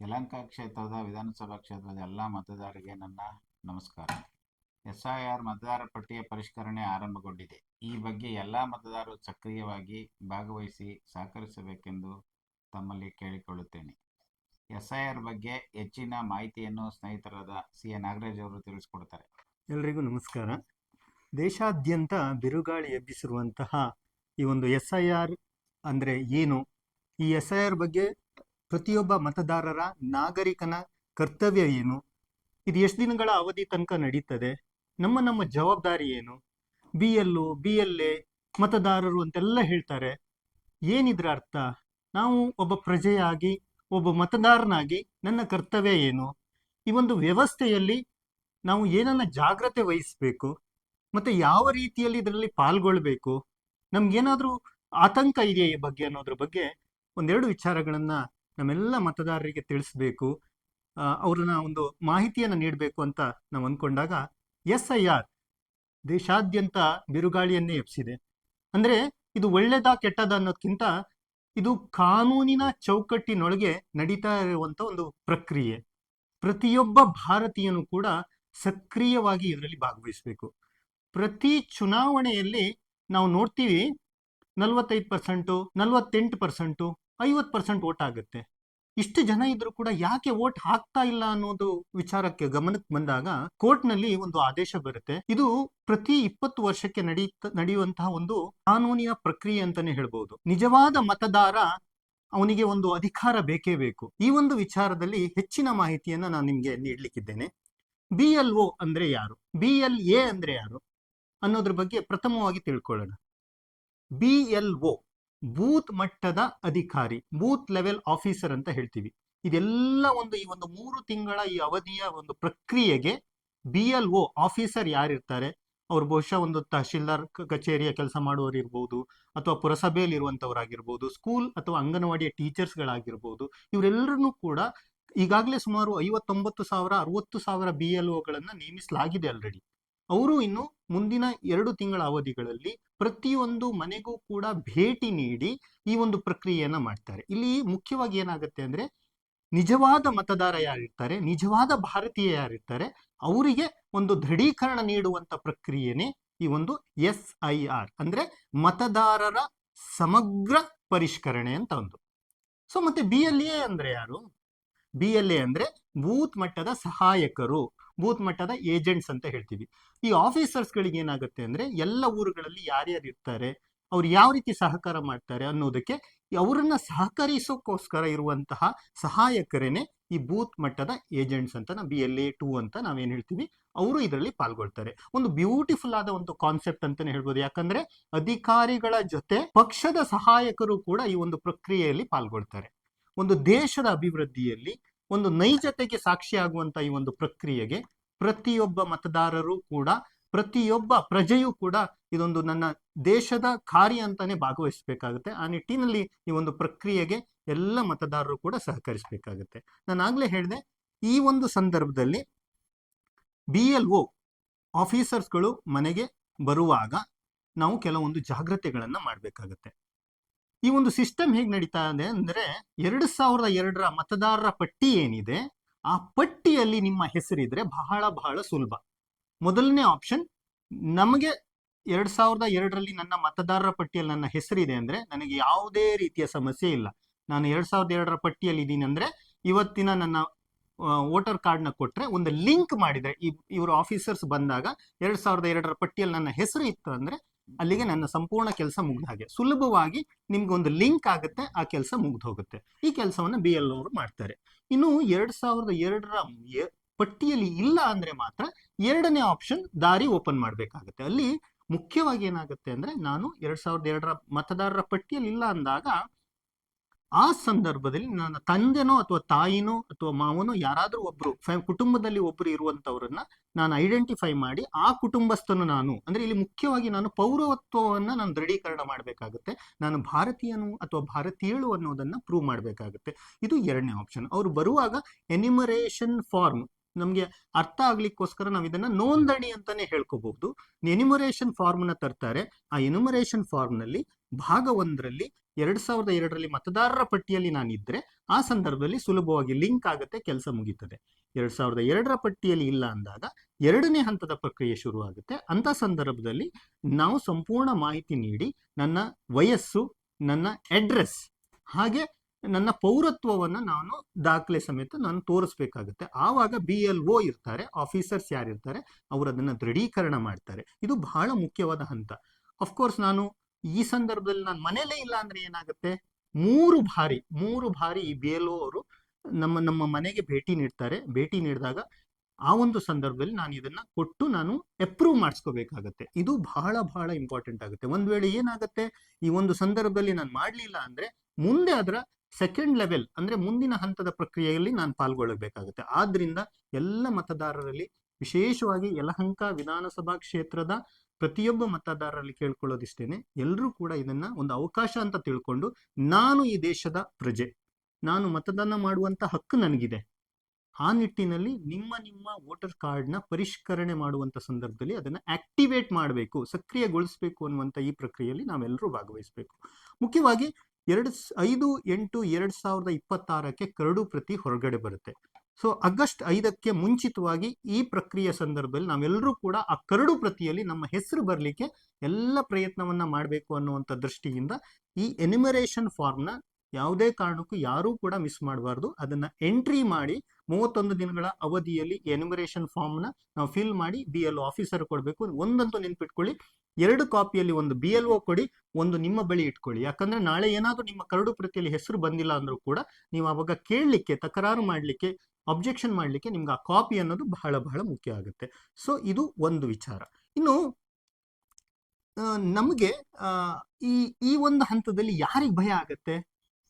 ಯಲಹಂಕ ಕ್ಷೇತ್ರದ ವಿಧಾನಸಭಾ ಕ್ಷೇತ್ರದ ಎಲ್ಲ ಮತದಾರರಿಗೆ ನನ್ನ ನಮಸ್ಕಾರ. ಎಸ್ಐಆರ್ ಮತದಾರರ ಪಟ್ಟಿಯ ಪರಿಷ್ಕರಣೆ ಆರಂಭಗೊಂಡಿದೆ. ಈ ಬಗ್ಗೆ ಎಲ್ಲ ಮತದಾರರು ಸಕ್ರಿಯವಾಗಿ ಭಾಗವಹಿಸಿ ಸಹಕರಿಸಬೇಕೆಂದು ತಮ್ಮಲ್ಲಿ ಕೇಳಿಕೊಳ್ಳುತ್ತೇನೆ. ಎಸ್ಐಆರ್ ಬಗ್ಗೆ ಹೆಚ್ಚಿನ ಮಾಹಿತಿಯನ್ನು ಸ್ನೇಹಿತರಾದ ಸಿ.ಎ. ನಾಗರಾಜ್ ಅವರು ತಿಳಿಸಿಕೊಡ್ತಾರೆ. ಎಲ್ರಿಗೂ ನಮಸ್ಕಾರ. ದೇಶಾದ್ಯಂತ ಬಿರುಗಾಳಿ ಎಬ್ಬಿಸಿರುವಂತಹ ಈ ಒಂದು SIR ಅಂದರೆ ಏನು, ಈ SIR ಬಗ್ಗೆ ಪ್ರತಿಯೊಬ್ಬ ಮತದಾರರ ನಾಗರಿಕನ ಕರ್ತವ್ಯ ಏನು, ಇದು ಎಷ್ಟು ದಿನಗಳ ಅವಧಿ ತನಕ ನಡೀತದೆ, ನಮ್ಮ ಜವಾಬ್ದಾರಿ ಏನು, BLO BLA ಮತದಾರರು ಅಂತೆಲ್ಲ ಹೇಳ್ತಾರೆ. ಏನಿದ್ರ ಅರ್ಥ? ನಾವು ಒಬ್ಬ ಪ್ರಜೆಯಾಗಿ, ಒಬ್ಬ ಮತದಾರನಾಗಿ ನನ್ನ ಕರ್ತವ್ಯ ಏನು, ಈ ಒಂದು ವ್ಯವಸ್ಥೆಯಲ್ಲಿ ನಾವು ಏನನ್ನ ಜಾಗ್ರತೆ ವಹಿಸಬೇಕು, ಮತ್ತೆ ಯಾವ ರೀತಿಯಲ್ಲಿ ಇದರಲ್ಲಿ ಪಾಲ್ಗೊಳ್ಬೇಕು, ನಮ್ಗೇನಾದ್ರೂ ಆತಂಕ ಇದೆಯಾ ಈ ಬಗ್ಗೆ ಅನ್ನೋದ್ರ ಬಗ್ಗೆ ಒಂದೆರಡು ವಿಚಾರಗಳನ್ನ ನಮ್ಮೆಲ್ಲ ಮತದಾರರಿಗೆ ತಿಳಿಸ್ಬೇಕು, ಅವ್ರನ್ನ ಒಂದು ಮಾಹಿತಿಯನ್ನು ನೀಡಬೇಕು ಅಂತ ನಾವು ಅಂದ್ಕೊಂಡಾಗ SIR ದೇಶಾದ್ಯಂತ ಬಿರುಗಾಳಿಯನ್ನೇ ಎಬ್ಸಿದೆ. ಅಂದ್ರೆ ಇದು ಒಳ್ಳೇದಾ ಕೆಟ್ಟದ ಅನ್ನೋದಕ್ಕಿಂತ ಇದು ಕಾನೂನಿನ ಚೌಕಟ್ಟಿನೊಳಗೆ ನಡೀತಾ ಇರುವಂತ ಒಂದು ಪ್ರಕ್ರಿಯೆ. ಪ್ರತಿಯೊಬ್ಬ ಭಾರತೀಯನು ಕೂಡ ಸಕ್ರಿಯವಾಗಿ ಇದರಲ್ಲಿ ಭಾಗವಹಿಸಬೇಕು. ಪ್ರತಿ ಚುನಾವಣೆಯಲ್ಲಿ ನಾವು ನೋಡ್ತೀವಿ 45%, 48%, 50% ವೋಟ್ ಆಗುತ್ತೆ. ಇಷ್ಟು ಜನ ಇದ್ರೂ ಕೂಡ ಯಾಕೆ ವೋಟ್ ಹಾಕ್ತಾ ಇಲ್ಲ ಅನ್ನೋದು ವಿಚಾರಕ್ಕೆ ಗಮನಕ್ಕೆ ಬಂದಾಗ ಕೋರ್ಟ್ನಲ್ಲಿ ಒಂದು ಆದೇಶ ಬರುತ್ತೆ. ಇದು ಪ್ರತಿ 20 ವರ್ಷಕ್ಕೆ ನಡೆಯುವಂತಹ ಒಂದು ಕಾನೂನಿನ ಪ್ರಕ್ರಿಯೆ ಅಂತಾನೆ ಹೇಳ್ಬಹುದು. ನಿಜವಾದ ಮತದಾರ ಅವನಿಗೆ ಒಂದು ಅಧಿಕಾರ ಬೇಕೇ ಬೇಕು. ಈ ಒಂದು ವಿಚಾರದಲ್ಲಿ ಹೆಚ್ಚಿನ ಮಾಹಿತಿಯನ್ನ ನಾನು ನಿಮ್ಗೆ ನೀಡ್ಲಿಕ್ಕಿದ್ದೇನೆ. BLO ಅಂದ್ರೆ ಯಾರು, BLA ಅಂದ್ರೆ ಯಾರು ಅನ್ನೋದ್ರ ಬಗ್ಗೆ ಪ್ರಥಮವಾಗಿ ತಿಳ್ಕೊಳ್ಳೋಣ. BLO ಬೂತ್ ಮಟ್ಟದ ಅಧಿಕಾರಿ, ಬೂತ್ ಲೆವೆಲ್ ಆಫೀಸರ್ ಅಂತ ಹೇಳ್ತೀವಿ. ಇದೆಲ್ಲ ಈ ಒಂದು 3 ತಿಂಗಳ ಈ ಅವಧಿಯ ಒಂದು ಪ್ರಕ್ರಿಯೆಗೆ BLO ಆಫೀಸರ್ ಯಾರಿರ್ತಾರೆ, ಅವ್ರು ಬಹುಶಃ ಒಂದು ತಹಶೀಲ್ದಾರ್ ಕಚೇರಿಯ ಕೆಲಸ ಮಾಡುವವರು ಇರ್ಬೋದು, ಅಥವಾ ಪುರಸಭೆಯಲ್ಲಿ ಇರುವಂತವರಾಗಿರ್ಬೋದು, ಸ್ಕೂಲ್ ಅಥವಾ ಅಂಗನವಾಡಿಯ ಟೀಚರ್ಸ್ಗಳಾಗಿರ್ಬೋದು. ಇವರೆಲ್ಲರನ್ನೂ ಕೂಡ ಈಗಾಗಲೇ ಸುಮಾರು 59,000 60,000 BLOಗಳನ್ನ ನೇಮಿಸಲಾಗಿದೆ ಆಲ್ರೆಡಿ. ಅವರು ಇನ್ನು ಮುಂದಿನ 2 ತಿಂಗಳ ಅವಧಿಗಳಲ್ಲಿ ಪ್ರತಿಯೊಂದು ಮನೆಗೂ ಕೂಡ ಭೇಟಿ ನೀಡಿ ಈ ಒಂದು ಪ್ರಕ್ರಿಯೆಯನ್ನ ಮಾಡ್ತಾರೆ. ಇಲ್ಲಿ ಮುಖ್ಯವಾಗಿ ಏನಾಗುತ್ತೆ ಅಂದ್ರೆ, ನಿಜವಾದ ಮತದಾರ ಯಾರಿರ್ತಾರೆ, ನಿಜವಾದ ಭಾರತೀಯ ಯಾರಿರ್ತಾರೆ, ಅವರಿಗೆ ಒಂದು ದೃಢೀಕರಣ ನೀಡುವಂತ ಪ್ರಕ್ರಿಯೆನೇ ಈ ಒಂದು SIR ಅಂದ್ರೆ ಮತದಾರರ ಸಮಗ್ರ ಪರಿಷ್ಕರಣೆ ಅಂತ ಒಂದು. ಸೊ ಮತ್ತೆ BLA ಅಂದ್ರೆ ಯಾರು? BLA ಅಂದ್ರೆ ಬೂತ್ ಮಟ್ಟದ ಸಹಾಯಕರು, ಬೂತ್ ಮಟ್ಟದ ಏಜೆಂಟ್ಸ್ ಅಂತ ಹೇಳ್ತೀವಿ. ಈ ಆಫೀಸರ್ಸ್ ಗಳಿಗೆ ಏನಾಗುತ್ತೆ ಅಂದ್ರೆ, ಎಲ್ಲ ಊರುಗಳಲ್ಲಿ ಯಾರ್ಯಾರು ಇರ್ತಾರೆ, ಅವ್ರು ಯಾವ ರೀತಿ ಸಹಕಾರ ಮಾಡ್ತಾರೆ ಅನ್ನೋದಕ್ಕೆ ಅವರನ್ನ ಸಹಕರಿಸೋಕ್ಕೋಸ್ಕರ ಇರುವಂತಹ ಸಹಾಯಕರೇನೆ ಈ ಬೂತ್ ಮಟ್ಟದ ಏಜೆಂಟ್ಸ್ ಅಂತ BLA 2 ಅಂತ ನಾವೇನ್ ಹೇಳ್ತೀವಿ, ಅವರು ಇದರಲ್ಲಿ ಪಾಲ್ಗೊಳ್ತಾರೆ. ಒಂದು ಬ್ಯೂಟಿಫುಲ್ ಆದ ಒಂದು ಕಾನ್ಸೆಪ್ಟ್ ಅಂತಾನೆ ಹೇಳ್ಬೋದು. ಯಾಕಂದ್ರೆ ಅಧಿಕಾರಿಗಳ ಜೊತೆ ಪಕ್ಷದ ಸಹಾಯಕರು ಕೂಡ ಈ ಒಂದು ಪ್ರಕ್ರಿಯೆಯಲ್ಲಿ ಪಾಲ್ಗೊಳ್ತಾರೆ. ಒಂದು ದೇಶದ ಅಭಿವೃದ್ಧಿಯಲ್ಲಿ ಒಂದು ನೈಜತೆಗೆ ಸಾಕ್ಷಿಯಾಗುವಂತ ಈ ಒಂದು ಪ್ರಕ್ರಿಯೆಗೆ ಪ್ರತಿಯೊಬ್ಬ ಮತದಾರರು ಕೂಡ, ಪ್ರತಿಯೊಬ್ಬ ಪ್ರಜೆಯೂ ಕೂಡ ಇದೊಂದು ನನ್ನ ದೇಶದ ಕಾರ್ಯ ಅಂತಾನೆ ಭಾಗವಹಿಸಬೇಕಾಗುತ್ತೆ. ಆ ನಿಟ್ಟಿನಲ್ಲಿ ಈ ಒಂದು ಪ್ರಕ್ರಿಯೆಗೆ ಎಲ್ಲ ಮತದಾರರು ಕೂಡ ಸಹಕರಿಸಬೇಕಾಗುತ್ತೆ. ನಾನು ಆಗ್ಲೇ ಹೇಳಿದೆ, ಈ ಒಂದು ಸಂದರ್ಭದಲ್ಲಿ BLO ಆಫೀಸರ್ಸ್ಗಳು ಮನೆಗೆ ಬರುವಾಗ ನಾವು ಕೆಲವೊಂದು ಜಾಗ್ರತೆಗಳನ್ನ ಮಾಡಬೇಕಾಗತ್ತೆ. ಈ ಒಂದು ಸಿಸ್ಟಮ್ ಹೇಗೆ ನಡೀತಾ ಇದೆ ಅಂದ್ರೆ, 2002ರ ಮತದಾರರ ಪಟ್ಟಿ ಏನಿದೆ, ಆ ಪಟ್ಟಿಯಲ್ಲಿ ನಿಮ್ಮ ಹೆಸರಿದ್ರೆ ಬಹಳ ಬಹಳ ಸುಲಭ. ಮೊದಲನೇ ಆಪ್ಷನ್, ನಮಗೆ 2002ರಲ್ಲಿ ನನ್ನ ಮತದಾರರ ಪಟ್ಟಿಯಲ್ಲಿ ನನ್ನ ಹೆಸರಿದೆ ಅಂದ್ರೆ ನನಗೆ ಯಾವುದೇ ರೀತಿಯ ಸಮಸ್ಯೆ ಇಲ್ಲ. ನಾನು 2002ರ ಪಟ್ಟಿಯಲ್ಲಿ ಇದ್ದೀನಿ ಅಂದ್ರೆ ಇವತ್ತಿನ ನನ್ನ ವೋಟರ್ ಕಾರ್ಡ್ನ ಕೊಟ್ರೆ, ಒಂದು ಲಿಂಕ್ ಮಾಡಿದ್ರೆ, ಇವರು ಆಫೀಸರ್ಸ್ ಬಂದಾಗ 2002ರ ಪಟ್ಟಿಯಲ್ಲಿ ನನ್ನ ಹೆಸರು ಇತ್ತು ಅಂದ್ರೆ ಅಲ್ಲಿಗೆ ನನ್ನ ಸಂಪೂರ್ಣ ಕೆಲಸ ಮುಗ್ದ ಹಾಗೆ. ಸುಲಭವಾಗಿ ನಿಮ್ಗೆ ಒಂದು ಲಿಂಕ್ ಆಗುತ್ತೆ, ಆ ಕೆಲಸ ಮುಗ್ದು ಹೋಗುತ್ತೆ. ಈ ಕೆಲಸವನ್ನ BLO ಅವರು ಮಾಡ್ತಾರೆ. ಇನ್ನು 2002ರ ಪಟ್ಟಿಯಲ್ಲಿ ಇಲ್ಲ ಅಂದ್ರೆ ಮಾತ್ರ ಎರಡನೇ ಆಪ್ಷನ್ ದಾರಿ ಓಪನ್ ಮಾಡ್ಬೇಕಾಗತ್ತೆ. ಅಲ್ಲಿ ಮುಖ್ಯವಾಗಿ ಏನಾಗುತ್ತೆ ಅಂದ್ರೆ, ನಾನು 2002ರ ಮತದಾರರ ಪಟ್ಟಿಯಲ್ಲಿ ಇಲ್ಲ ಅಂದಾಗ ಆ ಸಂದರ್ಭದಲ್ಲಿ ನನ್ನ ತಂದೆನೋ ಅಥವಾ ತಾಯಿನೋ ಅಥವಾ ಮಾವನೋ ಯಾರಾದ್ರೂ ಒಬ್ರು ಕುಟುಂಬದಲ್ಲಿ ಒಬ್ರು ಇರುವಂತವ್ರನ್ನ ನಾನು ಐಡೆಂಟಿಫೈ ಮಾಡಿ, ಆ ಕುಟುಂಬಸ್ಥನು ನಾನು ಅಂದ್ರೆ, ಇಲ್ಲಿ ಮುಖ್ಯವಾಗಿ ನಾನು ಪೌರತ್ವವನ್ನ ನಾನು ದೃಢೀಕರಣ ಮಾಡಬೇಕಾಗುತ್ತೆ. ನಾನು ಭಾರತೀಯನು ಅಥವಾ ಭಾರತೀಯಳು ಅನ್ನೋದನ್ನ ಪ್ರೂವ್ ಮಾಡಬೇಕಾಗುತ್ತೆ. ಇದು ಎರಡನೇ ಆಪ್ಷನ್. ಅವರು ಬರುವಾಗ ಎನ್ಯುಮರೇಷನ್ ಫಾರ್ಮ್ ನಮಗೆ ಅರ್ಥ ಆಗ್ಲಿಕ್ಕೋಸ್ಕರ ನಾವು ಇದನ್ನ ನೋಂದಣಿ ಅಂತಾನೆ ಹೇಳ್ಕೋಬಹುದು. ಎನ್ಯುಮರೇಷನ್ ಫಾರ್ಮ್ ನ ತರ್ತಾರೆ. ಆ ಎನ್ಯುಮರೇಷನ್ ಫಾರ್ಮ್ ನಲ್ಲಿ ಭಾಗ 1ರಲ್ಲಿ 2002ರಲ್ಲಿ ಮತದಾರರ ಪಟ್ಟಿಯಲ್ಲಿ ನಾನಿದ್ರೆ ಆ ಸಂದರ್ಭದಲ್ಲಿ ಸುಲಭವಾಗಿ ಲಿಂಕ್ ಆಗುತ್ತೆ, ಕೆಲಸ ಮುಗೀತದೆ. 2002ರ ಪಟ್ಟಿಯಲ್ಲಿ ಇಲ್ಲ ಅಂದಾಗ 2ನೇ ಹಂತದ ಪ್ರಕ್ರಿಯೆ ಶುರು ಆಗುತ್ತೆ. ಅಂತ ಸಂದರ್ಭದಲ್ಲಿ ನಾವು ಸಂಪೂರ್ಣ ಮಾಹಿತಿ ನೀಡಿ ನನ್ನ ವಯಸ್ಸು, ನನ್ನ ಅಡ್ರೆಸ್ ಹಾಗೆ ನನ್ನ ಪೌರತ್ವವನ್ನ ನಾನು ದಾಖಲೆ ಸಮೇತ ನಾನು ತೋರಿಸ್ಬೇಕಾಗುತ್ತೆ. ಆವಾಗ BLO ಇರ್ತಾರೆ, ಆಫೀಸರ್ಸ್ ಯಾರಿರ್ತಾರೆ ಅವರು ಅದನ್ನ ದೃಢೀಕರಣ ಮಾಡ್ತಾರೆ. ಇದು ಬಹಳ ಮುಖ್ಯವಾದ ಹಂತ. ಅಫ್ಕೋರ್ಸ್ ನಾನು ಈ ಸಂದರ್ಭದಲ್ಲಿ ನಾನು ಮನೇಲೇ ಇಲ್ಲ ಅಂದ್ರೆ ಏನಾಗುತ್ತೆ, 3 ಬಾರಿ ಈ BLO ಅವರು ನಮ್ಮ ಮನೆಗೆ ಭೇಟಿ ನೀಡ್ತಾರೆ. ಭೇಟಿ ನೀಡಿದಾಗ ಆ ಒಂದು ಸಂದರ್ಭದಲ್ಲಿ ನಾನು ಇದನ್ನ ಕೊಟ್ಟು ನಾನು ಅಪ್ರೂವ್ ಮಾಡಿಸ್ಕೋಬೇಕಾಗತ್ತೆ. ಇದು ಬಹಳ ಬಹಳ ಇಂಪಾರ್ಟೆಂಟ್ ಆಗುತ್ತೆ. ಒಂದ್ ವೇಳೆ ಏನಾಗುತ್ತೆ, ಈ ಒಂದು ಸಂದರ್ಭದಲ್ಲಿ ನಾನು ಮಾಡ್ಲಿಲ್ಲ ಅಂದ್ರೆ ಮುಂದೆ ಅದರ ಸೆಕೆಂಡ್ ಲೆವೆಲ್ ಅಂದ್ರೆ ಮುಂದಿನ ಹಂತದ ಪ್ರಕ್ರಿಯೆಯಲ್ಲಿ ನಾನು ಪಾಲ್ಗೊಳ್ಳಬೇಕಾಗುತ್ತೆ. ಆದ್ರಿಂದ ಎಲ್ಲ ಮತದಾರರಲ್ಲಿ, ವಿಶೇಷವಾಗಿ ಯಲಹಂಕ ವಿಧಾನಸಭಾ ಕ್ಷೇತ್ರದ ಪ್ರತಿಯೊಬ್ಬ ಮತದಾರರಲ್ಲಿ ಕೇಳ್ಕೊಳ್ಳೋದಿಷ್ಟೇನೆ, ಎಲ್ಲರೂ ಕೂಡ ಇದನ್ನ ಒಂದು ಅವಕಾಶ ಅಂತ ತಿಳ್ಕೊಂಡು, ನಾನು ಈ ದೇಶದ ಪ್ರಜೆ, ನಾನು ಮತದಾನ ಮಾಡುವಂತ ಹಕ್ಕು ನನಗಿದೆ. ಆ ನಿಟ್ಟಿನಲ್ಲಿ ನಿಮ್ಮ ವೋಟರ್ ಕಾರ್ಡ್ನ ಪರಿಷ್ಕರಣೆ ಮಾಡುವಂತ ಸಂದರ್ಭದಲ್ಲಿ ಅದನ್ನ ಆಕ್ಟಿವೇಟ್ ಮಾಡಬೇಕು, ಸಕ್ರಿಯಗೊಳಿಸಬೇಕು ಅನ್ನುವಂತ ಈ ಪ್ರಕ್ರಿಯೆಯಲ್ಲಿ ನಾವೆಲ್ಲರೂ ಭಾಗವಹಿಸಬೇಕು. ಮುಖ್ಯವಾಗಿ 5/8/2026 ಕರಡು ಪ್ರತಿ ಹೊರಗಡೆ ಬರುತ್ತೆ. ಸೊ ಆಗಸ್ಟ್ 5ಕ್ಕೆ ಮುಂಚಿತವಾಗಿ ಈ ಪ್ರಕ್ರಿಯೆ ಸಂದರ್ಭದಲ್ಲಿ ನಾವೆಲ್ಲರೂ ಕೂಡ ಆ ಕರಡು ಪ್ರತಿಯಲ್ಲಿ ನಮ್ಮ ಹೆಸರು ಬರಲಿಕ್ಕೆ ಎಲ್ಲ ಪ್ರಯತ್ನವನ್ನ ಮಾಡಬೇಕು ಅನ್ನುವಂಥ ದೃಷ್ಟಿಯಿಂದ ಈ ಎನ್ಯುಮರೇಷನ್ ಫಾರ್ಮ್ನ ಯಾವುದೇ ಕಾರಣಕ್ಕೂ ಯಾರೂ ಕೂಡ ಮಿಸ್ ಮಾಡಬಾರ್ದು. ಅದನ್ನ ಎಂಟ್ರಿ ಮಾಡಿ 31 ದಿನಗಳ ಅವಧಿಯಲ್ಲಿ ಎನ್ಯುಮರೇಷನ್ ಫಾರ್ಮ್ನ ನಾವು ಫಿಲ್ ಮಾಡಿ BLO ಆಫೀಸರ್ ಕೊಡಬೇಕು. ಒಂದಂತೂ ನೆನ್ಪಿಟ್ಕೊಳ್ಳಿ, 2 ಕಾಪಿಯಲ್ಲಿ ಒಂದು BLO ಕೊಡಿ, ಒಂದು ನಿಮ್ಮ ಬಳಿ ಇಟ್ಕೊಳ್ಳಿ. ಯಾಕಂದ್ರೆ ನಾಳೆ ಏನಾದ್ರೂ ನಿಮ್ಮ ಕರಡು ಪ್ರತಿಯಲ್ಲಿ ಹೆಸರು ಬಂದಿಲ್ಲ ಅಂದ್ರೂ ಕೂಡ ನೀವು ಅವಾಗ ಕೇಳಲಿಕ್ಕೆ, ತಕರಾರು ಮಾಡಲಿಕ್ಕೆ, ಅಬ್ಜೆಕ್ಷನ್ ಮಾಡಲಿಕ್ಕೆ ನಿಮ್ಗೆ ಆ ಕಾಪಿ ಅನ್ನೋದು ಬಹಳ ಬಹಳ ಮುಖ್ಯ ಆಗುತ್ತೆ. ಸೊ ಇದು ಒಂದು ವಿಚಾರ. ಇನ್ನು ನಮಗೆ ಈ ಒಂದು ಹಂತದಲ್ಲಿ ಯಾರಿಗೆ ಭಯ ಆಗತ್ತೆ,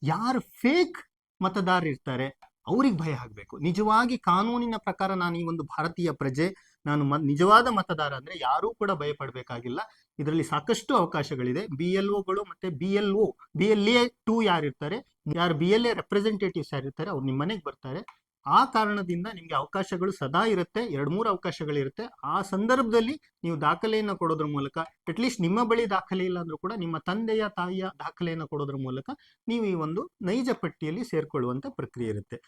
ಯಾರು ಫೇಕ್ ಮತದಾರ ಇರ್ತಾರೆ ಅವ್ರಿಗೆ ಭಯ ಆಗ್ಬೇಕು. ನಿಜವಾಗಿ ಕಾನೂನಿನ ಪ್ರಕಾರ ನಾನು ಈ ಒಂದು ಭಾರತೀಯ ಪ್ರಜೆ, ನಾನು ನಿಜವಾದ ಮತದಾರ ಅಂದ್ರೆ ಯಾರೂ ಕೂಡ ಭಯ ಪಡ್ಬೇಕಾಗಿಲ್ಲ. ಇದರಲ್ಲಿ ಸಾಕಷ್ಟು ಅವಕಾಶಗಳಿದೆ. BLOಗಳು ಮತ್ತೆ BLA2 ಯಾರಿರ್ತಾರೆ, ಯಾರು BLA ರೆಪ್ರೆಸೆಂಟೇಟಿವ್ಸ್ ಯಾರಿರ್ತಾರೆ ಅವ್ರು ನಿಮ್ಮ ಮನೆಗೆ ಬರ್ತಾರೆ. ಆ ಕಾರಣದಿಂದ ನಿಮ್ಗೆ ಅವಕಾಶಗಳು ಸದಾ ಇರುತ್ತೆ, 2-3 ಅವಕಾಶಗಳಿರುತ್ತೆ. ಆ ಸಂದರ್ಭದಲ್ಲಿ ನೀವು ದಾಖಲೆಯನ್ನು ಕೊಡೋದ್ರ ಮೂಲಕ, ಅಟ್ಲೀಸ್ಟ್ ನಿಮ್ಮ ಬಳಿ ದಾಖಲೆ ಇಲ್ಲ ಅಂದ್ರೂ ಕೂಡ ನಿಮ್ಮ ತಂದೆಯ ತಾಯಿಯ ದಾಖಲೆಯನ್ನು ಕೊಡೋದ್ರ ಮೂಲಕ ನೀವು ಈ ಒಂದು ನೈಜ ಪಟ್ಟಿಯಲ್ಲಿ ಸೇರ್ಕೊಳ್ಳುವಂತ ಪ್ರಕ್ರಿಯೆ ಇರುತ್ತೆ.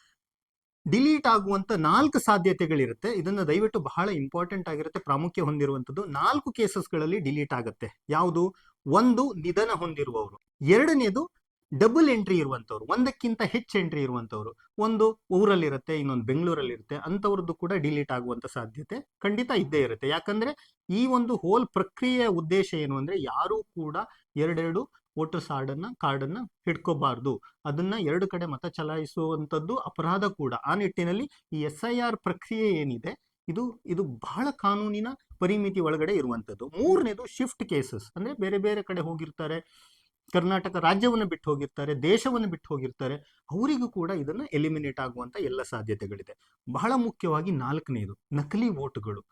ಡಿಲೀಟ್ ಆಗುವಂತ 4 ಸಾಧ್ಯತೆಗಳಿರುತ್ತೆ. ಇದನ್ನ ದಯವಿಟ್ಟು ಬಹಳ ಇಂಪಾರ್ಟೆಂಟ್ ಆಗಿರುತ್ತೆ, ಪ್ರಾಮುಖ್ಯ ಹೊಂದಿರುವಂತದ್ದು. 4 ಕೇಸಸ್ಗಳಲ್ಲಿ ಡಿಲೀಟ್ ಆಗುತ್ತೆ. ಯಾವುದು? 1 ನಿಧನ ಹೊಂದಿರುವವರು, 2ನೇದು ಡಬಲ್ ಎಂಟ್ರಿ ಇರುವಂತವ್ರು, 1ಕ್ಕಿಂತ ಹೆಚ್ಚು ಎಂಟ್ರಿ ಇರುವಂತವ್ರು, ಒಂದು ಊರಲ್ಲಿರುತ್ತೆ, ಇನ್ನೊಂದು ಬೆಂಗಳೂರಲ್ಲಿ ಅಂತವ್ರದ್ದು ಕೂಡ ಡಿಲೀಟ್ ಆಗುವಂತ ಸಾಧ್ಯತೆ ಖಂಡಿತ ಇದ್ದೇ ಇರುತ್ತೆ. ಯಾಕಂದ್ರೆ ಈ ಒಂದು ಹೋಲ್ ಪ್ರಕ್ರಿಯೆಯ ಉದ್ದೇಶ ಏನು ಅಂದ್ರೆ ಯಾರು ಕೂಡ 2 ವೋಟರ್ಸ್ ಕಾರ್ಡನ್ನ ಹಿಡ್ಕೋಬಾರ್ದು, ಅದನ್ನ 2 ಕಡೆ ಮತ ಚಲಾಯಿಸುವಂತದ್ದು ಅಪರಾಧ ಕೂಡ. ಆ ನಿಟ್ಟಿನಲ್ಲಿ ಈ SIR ಪ್ರಕ್ರಿಯೆ ಏನಿದೆ ಇದು ಬಹಳ ಕಾನೂನಿನ ಪರಿಮಿತಿ ಒಳಗಡೆ ಇರುವಂತದ್ದು. 3ನೇದು ಶಿಫ್ಟ್ ಕೇಸಸ್, ಅಂದ್ರೆ ಬೇರೆ ಬೇರೆ ಕಡೆ ಹೋಗಿರ್ತಾರೆ, ಕರ್ನಾಟಕ ರಾಜ್ಯವನ್ನು ಬಿಟ್ಟು ಹೋಗಿರ್ತಾರೆ, ದೇಶವನ್ನು ಬಿಟ್ಟು ಹೋಗಿರ್ತಾರೆ, ಅವರಿಗೂ ಕೂಡ ಇದನ್ನ ಎಲಿಮಿನೇಟ್ ಆಗುವಂತ ಎಲ್ಲ ಸಾಧ್ಯತೆಗಳಿದೆ. ಬಹಳ ಮುಖ್ಯವಾಗಿ 4ನೇದು ನಕಲಿ ವೋಟ್ಗಳು.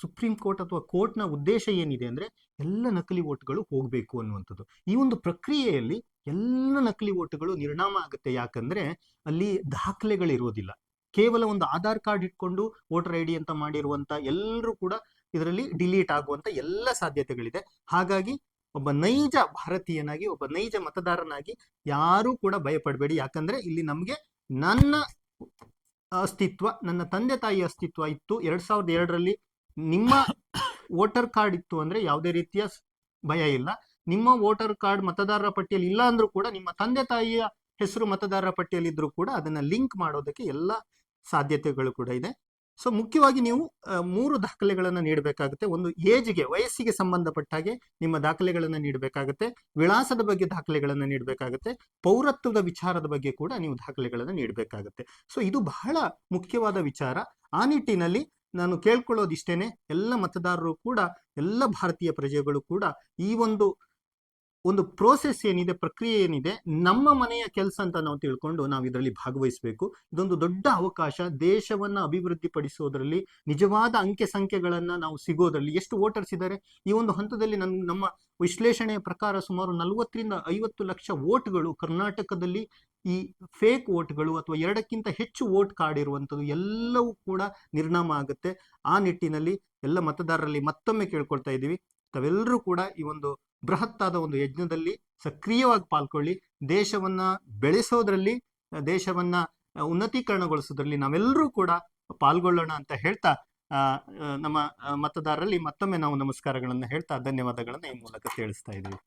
ಸುಪ್ರೀಂ ಕೋರ್ಟ್ ಅಥವಾ ಕೋರ್ಟ್ನ ಉದ್ದೇಶ ಏನಿದೆ ಅಂದ್ರೆ ಎಲ್ಲ ನಕಲಿ ವೋಟ್ಗಳು ಹೋಗ್ಬೇಕು ಅನ್ನುವಂಥದ್ದು. ಈ ಒಂದು ಪ್ರಕ್ರಿಯೆಯಲ್ಲಿ ಎಲ್ಲ ನಕಲಿ ವೋಟ್ಗಳು ನಿರ್ನಾಮ ಆಗುತ್ತೆ. ಯಾಕಂದ್ರೆ ಅಲ್ಲಿ ದಾಖಲೆಗಳಿರೋದಿಲ್ಲ, ಕೇವಲ ಒಂದು ಆಧಾರ್ ಕಾರ್ಡ್ ಇಟ್ಕೊಂಡು ವೋಟರ್ ID ಅಂತ ಮಾಡಿರುವಂತ ಎಲ್ಲರೂ ಕೂಡ ಇದರಲ್ಲಿ ಡಿಲೀಟ್ ಆಗುವಂತ ಎಲ್ಲ ಸಾಧ್ಯತೆಗಳಿದೆ. ಹಾಗಾಗಿ ಒಬ್ಬ ನೈಜ ಭಾರತೀಯನಾಗಿ, ಒಬ್ಬ ನೈಜ ಮತದಾರನಾಗಿ ಯಾರೂ ಕೂಡ ಭಯಪಡಬೇಡಿ. ಯಾಕಂದ್ರೆ ಇಲ್ಲಿ ನಮ್ಗೆ ನನ್ನ ಅಸ್ತಿತ್ವ, ನನ್ನ ತಂದೆ ತಾಯಿ ಅಸ್ತಿತ್ವ ಇತ್ತು. 2002ರಲ್ಲಿ ನಿಮ್ಮ ವೋಟರ್ ಕಾರ್ಡ್ ಇತ್ತು ಅಂದ್ರೆ ಯಾವುದೇ ರೀತಿಯ ಭಯ ಇಲ್ಲ. ನಿಮ್ಮ ವೋಟರ್ ಕಾರ್ಡ್ ಮತದಾರರ ಪಟ್ಟಿಯಲ್ಲಿ ಇಲ್ಲ ಅಂದ್ರೂ ಕೂಡ ನಿಮ್ಮ ತಂದೆ ತಾಯಿಯ ಹೆಸರು ಮತದಾರರ ಪಟ್ಟಿಯಲ್ಲಿ ಇದ್ರೂ ಕೂಡ ಅದನ್ನ ಲಿಂಕ್ ಮಾಡೋದಕ್ಕೆ ಎಲ್ಲ ಸಾಧ್ಯತೆಗಳು ಕೂಡ ಇದೆ. ಸೊ ಮುಖ್ಯವಾಗಿ ನೀವು 3 ದಾಖಲೆಗಳನ್ನು ನೀಡಬೇಕಾಗುತ್ತೆ. ಒಂದು ಏಜ್ಗೆ, ವಯಸ್ಸಿಗೆ ಸಂಬಂಧಪಟ್ಟ ಹಾಗೆ ನಿಮ್ಮ ದಾಖಲೆಗಳನ್ನು ನೀಡಬೇಕಾಗುತ್ತೆ, ವಿಳಾಸದ ಬಗ್ಗೆ ದಾಖಲೆಗಳನ್ನು ನೀಡಬೇಕಾಗುತ್ತೆ, ಪೌರತ್ವದ ವಿಚಾರದ ಬಗ್ಗೆ ಕೂಡ ನೀವು ದಾಖಲೆಗಳನ್ನು ನೀಡಬೇಕಾಗುತ್ತೆ. ಸೊ ಇದು ಬಹಳ ಮುಖ್ಯವಾದ ವಿಚಾರ. ಆ ನಿಟ್ಟಿನಲ್ಲಿ ನಾನು ಕೇಳ್ಕೊಳ್ಳೋದಿಷ್ಟೇನೆ, ಎಲ್ಲ ಮತದಾರರು ಕೂಡ, ಎಲ್ಲ ಭಾರತೀಯ ಪ್ರಜೆಗಳು ಕೂಡ ಈ ಒಂದು ಒಂದು ಪ್ರೋಸೆಸ್ ಏನಿದೆ, ಪ್ರಕ್ರಿಯೆ ಏನಿದೆ, ನಮ್ಮ ಮನೆಯ ಕೆಲಸ ಅಂತ ನಾವು ತಿಳ್ಕೊಂಡು ನಾವು ಇದರಲ್ಲಿ ಭಾಗವಹಿಸಬೇಕು. ಇದೊಂದು ದೊಡ್ಡ ಅವಕಾಶ ದೇಶವನ್ನ ಅಭಿವೃದ್ಧಿ ಪಡಿಸೋದ್ರಲ್ಲಿ, ನಿಜವಾದ ಅಂಕೆ ಸಂಖ್ಯೆಗಳನ್ನ ನಾವು ಸಿಗೋದ್ರಲ್ಲಿ. ಎಷ್ಟು ವೋಟರ್ಸ್ ಇದ್ದಾರೆ ಈ ಒಂದು ಹಂತದಲ್ಲಿ, ನಮ್ಮ ವಿಶ್ಲೇಷಣೆಯ ಪ್ರಕಾರ ಸುಮಾರು 40-50 ಲಕ್ಷ ವೋಟ್ಗಳು ಕರ್ನಾಟಕದಲ್ಲಿ ಈ ಫೇಕ್ ವೋಟ್ಗಳು ಅಥವಾ 2ಕ್ಕಿಂತ ಹೆಚ್ಚು ವೋಟ್ ಕಾರ್ಡ್ ಇರುವಂಥದ್ದು ಎಲ್ಲವೂ ಕೂಡ ನಿರ್ನಾಮ ಆಗುತ್ತೆ. ಆ ನಿಟ್ಟಿನಲ್ಲಿ ಎಲ್ಲ ಮತದಾರರಲ್ಲಿ ಮತ್ತೊಮ್ಮೆ ಕೇಳ್ಕೊಳ್ತಾ ಇದ್ದೀವಿ, ತಾವೆಲ್ಲರೂ ಕೂಡ ಈ ಒಂದು ಬೃಹತ್ತಾದ ಒಂದು ಯಜ್ಞದಲ್ಲಿ ಸಕ್ರಿಯವಾಗಿ ಪಾಲ್ಗೊಳ್ಳಿ. ದೇಶವನ್ನ ಬೆಳೆಸೋದ್ರಲ್ಲಿ, ದೇಶವನ್ನ ಉನ್ನತೀಕರಣಗೊಳಿಸೋದ್ರಲ್ಲಿ ನಾವೆಲ್ಲರೂ ಕೂಡ ಪಾಲ್ಗೊಳ್ಳೋಣ ಅಂತ ಹೇಳ್ತಾ ನಮ್ಮ ಮತದಾರರಲ್ಲಿ ಮತ್ತೊಮ್ಮೆ ನಾವು ನಮಸ್ಕಾರಗಳನ್ನು ಹೇಳ್ತಾ ಧನ್ಯವಾದಗಳನ್ನು ಈ ಮೂಲಕ ತಿಳಿಸ್ತಾ ಇದ್ದೀವಿ.